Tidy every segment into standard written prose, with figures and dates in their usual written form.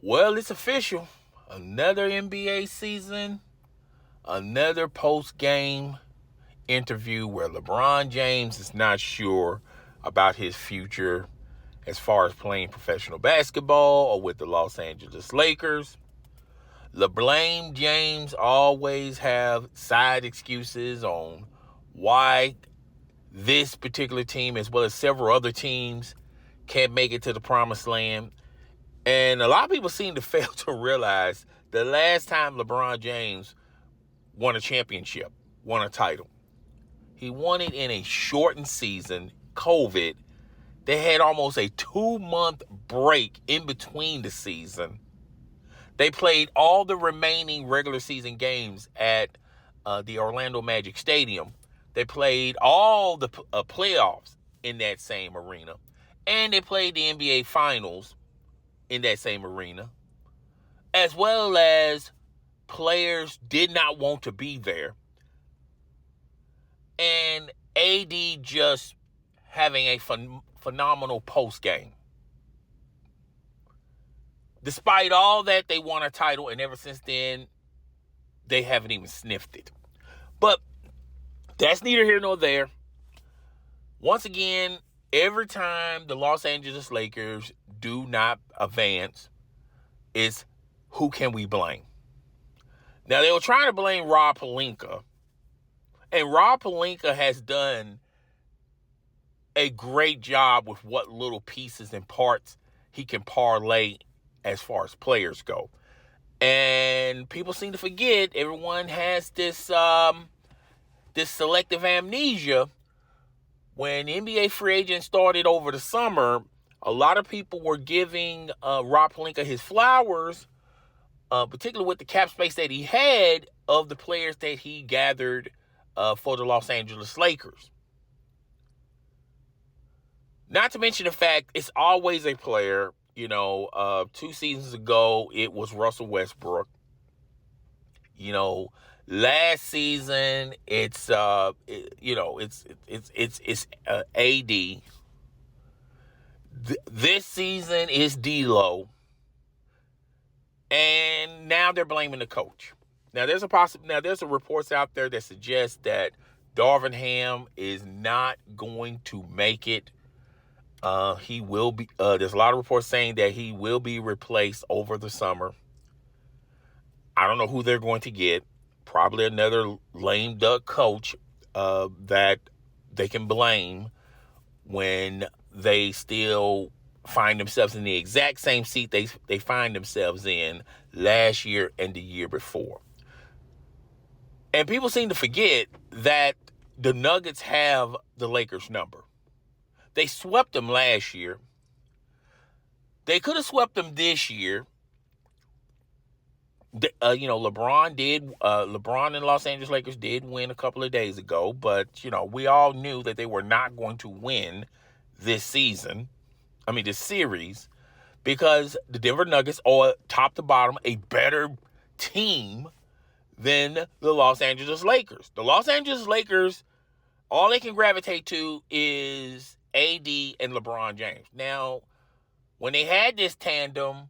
Well, it's official. Another NBA season, another post-game interview where LeBron James is not sure about his future as far as playing professional basketball or with the Los Angeles Lakers. LeBron James always have side excuses on why this particular team, as well as several other teams, can't make it to the promised land. And a lot of people seem to fail to realize the last time LeBron James won a championship, won a title, he won it in a shortened season, COVID. They had almost a 2-month break in between the season. They played all the remaining regular season games at the Orlando Magic Stadium. They played all the playoffs in that same arena. And they played the NBA Finals in that same arena. As well as players did not want to be there. And AD just having a phenomenal post game. Despite all that, they won a title, and ever since then, they haven't even sniffed it. But that's neither here nor there. Once again, every time the Los Angeles Lakers do not advance, it's who can we blame? Now, they were trying to blame Rob Pelinka, and Rob Pelinka has done a great job with what little pieces and parts he can parlay as far as players go. And people seem to forget, everyone has this selective amnesia. When NBA free agents started over the summer, a lot of people were giving Rob Pelinka his flowers, particularly with the cap space that he had of the players that he gathered for the Los Angeles Lakers. Not to mention the fact it's always a player. 2 seasons ago, it was Russell Westbrook. Last season, it's AD. This season is D'Lo. And now they're blaming the coach. Now there's a reports out there that suggests that Darvin Ham is not going to make it. He will be. There's a lot of reports saying that he will be replaced over the summer. I don't know who they're going to get. Probably another lame duck coach that they can blame when they still find themselves in the exact same seat they find themselves in last year and the year before. And people seem to forget that the Nuggets have the Lakers' number. They swept them last year. They could have swept them this year. LeBron and Los Angeles Lakers did win a couple of days ago, but, we all knew that they were not going to win this series, because the Denver Nuggets are top to bottom a better team than the Los Angeles Lakers. The Los Angeles Lakers, all they can gravitate to is AD and LeBron James. Now, when they had this tandem,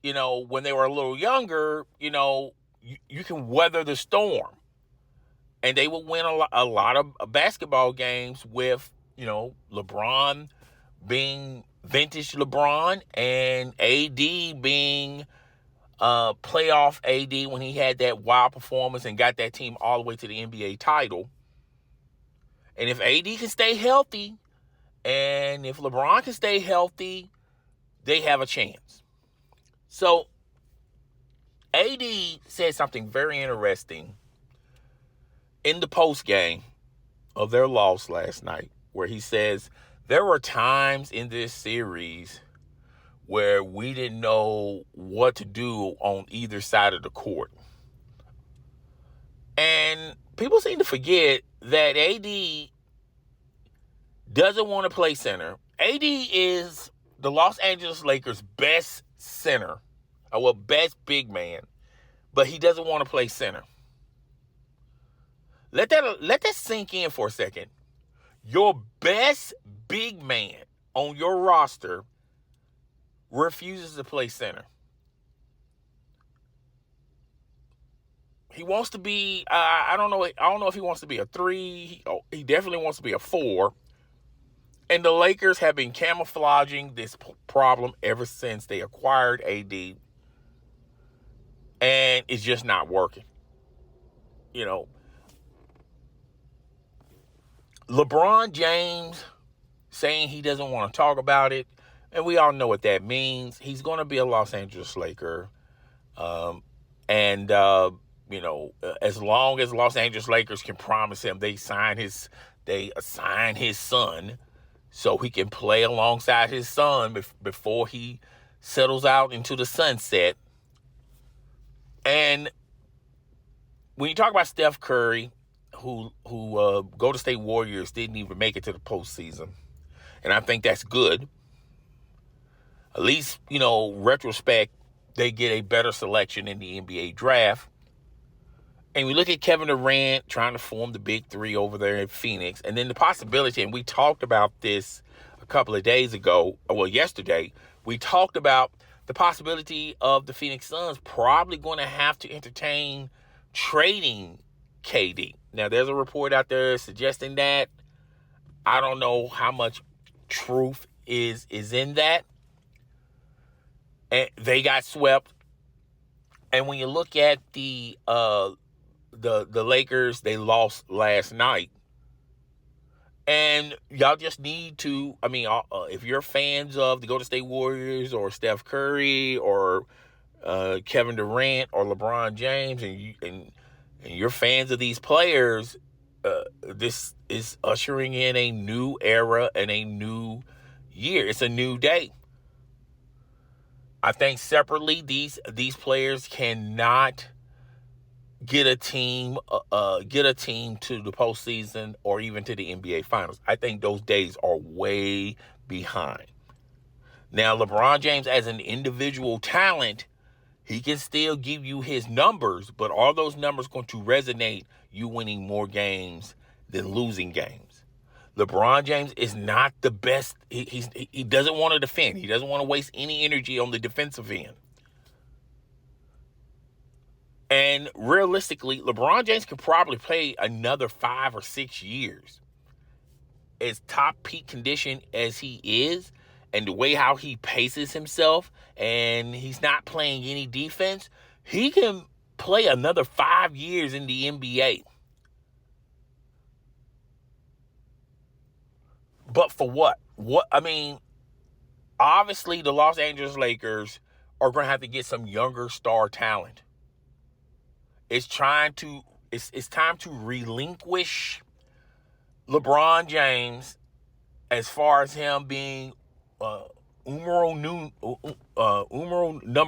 when they were a little younger, you can weather the storm. And they would win a lot of basketball games with, LeBron being vintage LeBron and AD being playoff AD when he had that wild performance and got that team all the way to the NBA title. And if AD can stay healthy, and if LeBron can stay healthy, they have a chance. So, AD said something very interesting in the post-game of their loss last night, where he says, there were times in this series where we didn't know what to do on either side of the court. And people seem to forget that AD doesn't want to play center. AD is the Los Angeles Lakers' best center, best big man, but he doesn't want to play center. Let that sink in for a second. Your best big man on your roster refuses to play center. He wants to be, I don't know if he wants to be a 3. He definitely wants to be a 4. And the Lakers have been camouflaging this problem ever since they acquired AD. And it's just not working. You know, LeBron James saying he doesn't want to talk about it. And we all know what that means. He's going to be a Los Angeles Laker. As long as Los Angeles Lakers can promise him they assign his son so he can play alongside his son before he settles out into the sunset. And when you talk about Steph Curry, who Golden State Warriors didn't even make it to the postseason, and I think that's good. At least, retrospect, they get a better selection in the NBA draft. And we look at Kevin Durant trying to form the big 3 over there in Phoenix. And then the possibility, and we talked about this a couple of days ago, yesterday, we talked about the possibility of the Phoenix Suns probably going to have to entertain trading KD. Now, there's a report out there suggesting that. I don't know how much truth is in that. And they got swept. And when you look at the Lakers, they lost last night. And y'all just need to, if you're fans of the Golden State Warriors or Steph Curry or Kevin Durant or LeBron James, and you're fans of these players, this is ushering in a new era and a new year. It's a new day. I think separately, these players cannot get a team to the postseason or even to the NBA Finals. I think those days are way behind. Now, LeBron James, as an individual talent, he can still give you his numbers, but are those numbers going to resonate you winning more games than losing games? LeBron James is not the best. He doesn't want to defend. He doesn't want to waste any energy on the defensive end. And realistically, LeBron James could probably play another 5 or 6 years. As top peak condition as he is, and the way how he paces himself, and he's not playing any defense, he can play another 5 years in the NBA. But for what? Obviously the Los Angeles Lakers are going to have to get some younger star talent. It's time to relinquish LeBron James as far as him being number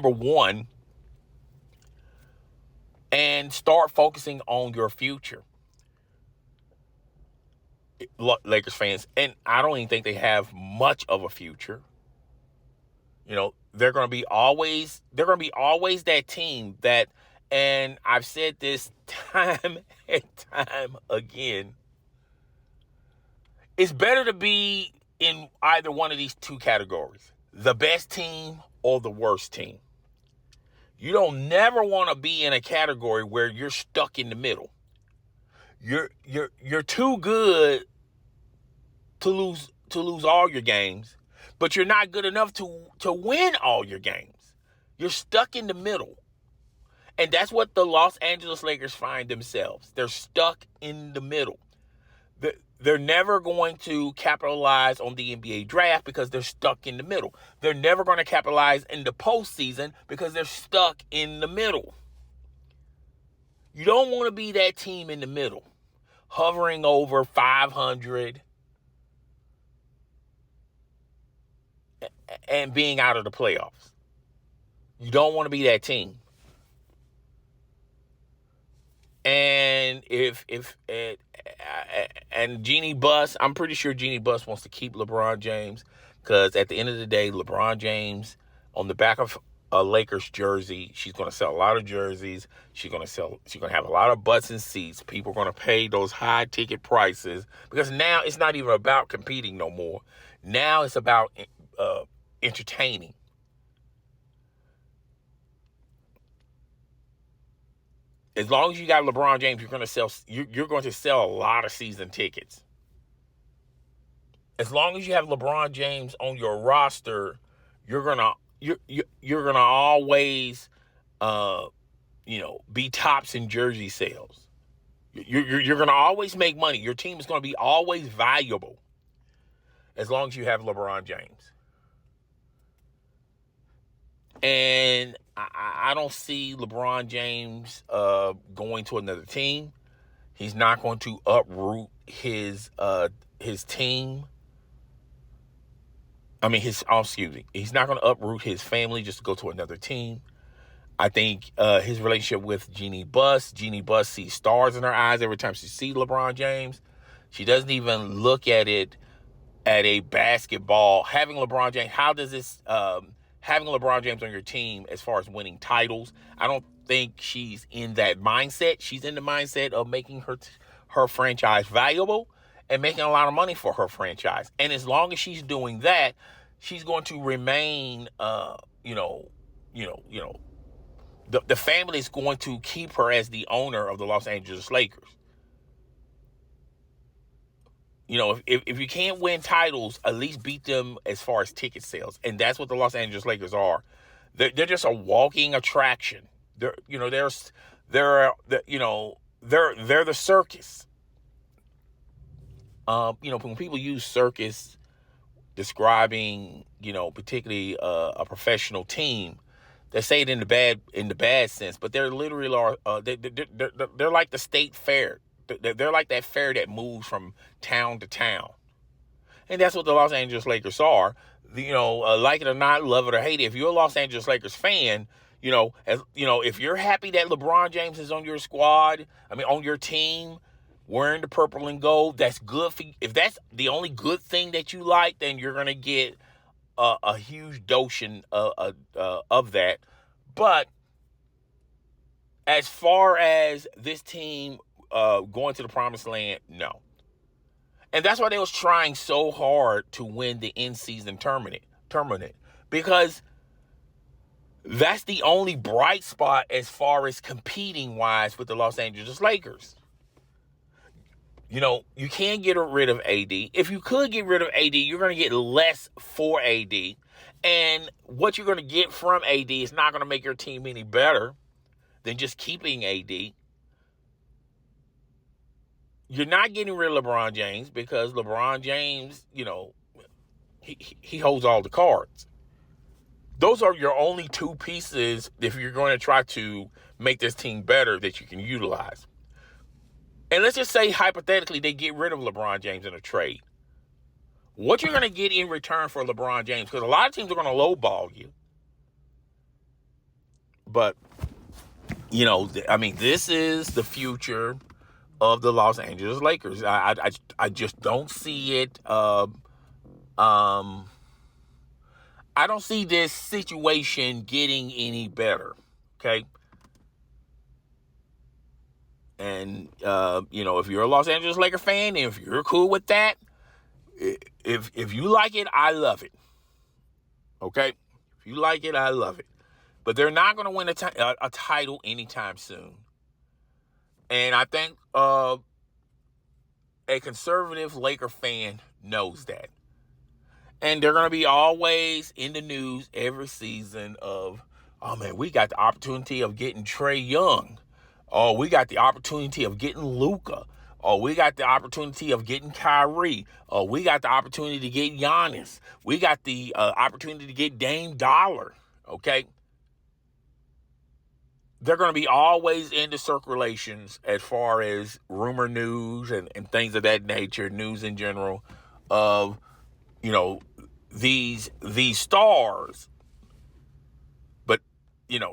1 and start focusing on your future. Lakers fans, and I don't even think they have much of a future. They're going to be always that team that, and I've said this time and time again, it's better to be in either one of these 2 categories, the best team or the worst team. You don't never want to be in a category where you're stuck in the middle. You're too good to lose all your games, but you're not good enough to win all your games. You're stuck in the middle. And that's what the Los Angeles Lakers find themselves. They're stuck in the middle. They're never going to capitalize on the NBA draft because they're stuck in the middle. They're never going to capitalize in the postseason because they're stuck in the middle. You don't want to be that team in the middle, hovering over 500 and being out of the playoffs. You don't want to be that team. And and Jeannie Buss, I'm pretty sure Jeannie Buss wants to keep LeBron James, because at the end of the day, LeBron James on the back of a Lakers jersey, she's going to sell a lot of jerseys. She's going to have a lot of butts and seats. People are going to pay those high ticket prices, because now it's not even about competing no more. Now it's about entertaining. As long as you got LeBron James, you're going to sell a lot of season tickets. As long as you have LeBron James on your roster, you're gonna always be tops in jersey sales. You're gonna always make money. Your team is gonna be always valuable as long as you have LeBron James. And I don't see LeBron James going to another team. He's not going to uproot his team. He's not going to uproot his family just to go to another team. I think his relationship with Jeannie Buss sees stars in her eyes every time she sees LeBron James. She doesn't even look at it at a basketball. Having LeBron James, how does this, having LeBron James on your team as far as winning titles, I don't think she's in that mindset. She's in the mindset of making her franchise valuable and making a lot of money for her franchise. And as long as she's doing that, she's going to remain, the family is going to keep her as the owner of the Los Angeles Lakers. If you can't win titles, at least beat them as far as ticket sales. And that's what the Los Angeles Lakers are. They're just a walking attraction. They're the circus. When people use circus describing, particularly a professional team, they say it in the bad sense, but they're literally they're like the state fair. They're like that fair that moves from town to town, and that's what the Los Angeles Lakers are. Like it or not, love it or hate it. If you're a Los Angeles Lakers fan, if you're happy that LeBron James is on your squad, on your team, wearing the purple and gold, that's good for you. If that's the only good thing that you like, then you're gonna get a huge dose of that. But as far as this team going to the promised land, no. And that's why they was trying so hard to win the in-season tournament, because that's the only bright spot as far as competing wise with the Los Angeles Lakers. You can't get rid of AD. If you could get rid of AD, you're going to get less for AD. And what you're going to get from AD is not going to make your team any better than just keeping AD. You're not getting rid of LeBron James because LeBron James, he holds all the cards. Those are your only two pieces if you're going to try to make this team better that you can utilize. And let's just say, hypothetically, they get rid of LeBron James in a trade. What you're going to get in return for LeBron James, because a lot of teams are going to lowball you. But, this is the future of the Los Angeles Lakers. I just don't see it. I don't see this situation getting any better. Okay. And, if you're a Los Angeles Laker fan, and if you're cool with that, if you like it, I love it. Okay? If you like it, I love it. But they're not going to win a title anytime soon. And I think a conservative Laker fan knows that. And they're going to be always in the news every season of, oh, man, we got the opportunity of getting Trae Young. Oh, we got the opportunity of getting Luka. Oh, we got the opportunity of getting Kyrie. Oh, we got the opportunity to get Giannis. We got the opportunity to get Dame Dollar. Okay? They're going to be always in the circulations as far as rumor news and things of that nature, news in general, of, these stars.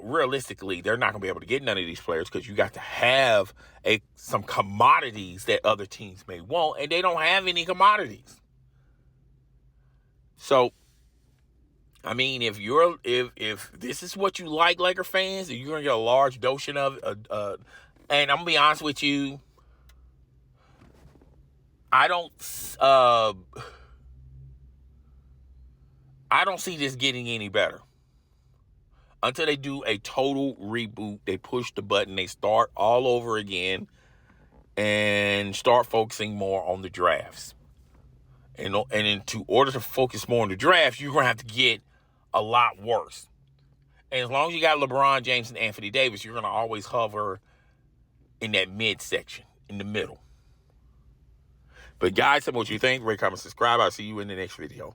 Realistically, they're not going to be able to get none of these players because you got to have some commodities that other teams may want, and they don't have any commodities. So, if this is what you like, Laker fans, you're going to get a large dose of it. And I'm going to be honest with you, I don't see this getting any better until they do a total reboot. They push the button. They start all over again and start focusing more on the drafts. And in order to focus more on the drafts, you're going to have to get a lot worse. And as long as you got LeBron James and Anthony Davis, you're going to always hover in that midsection, in the middle. But guys, tell me what you think. Rate, comment, subscribe. I'll see you in the next video.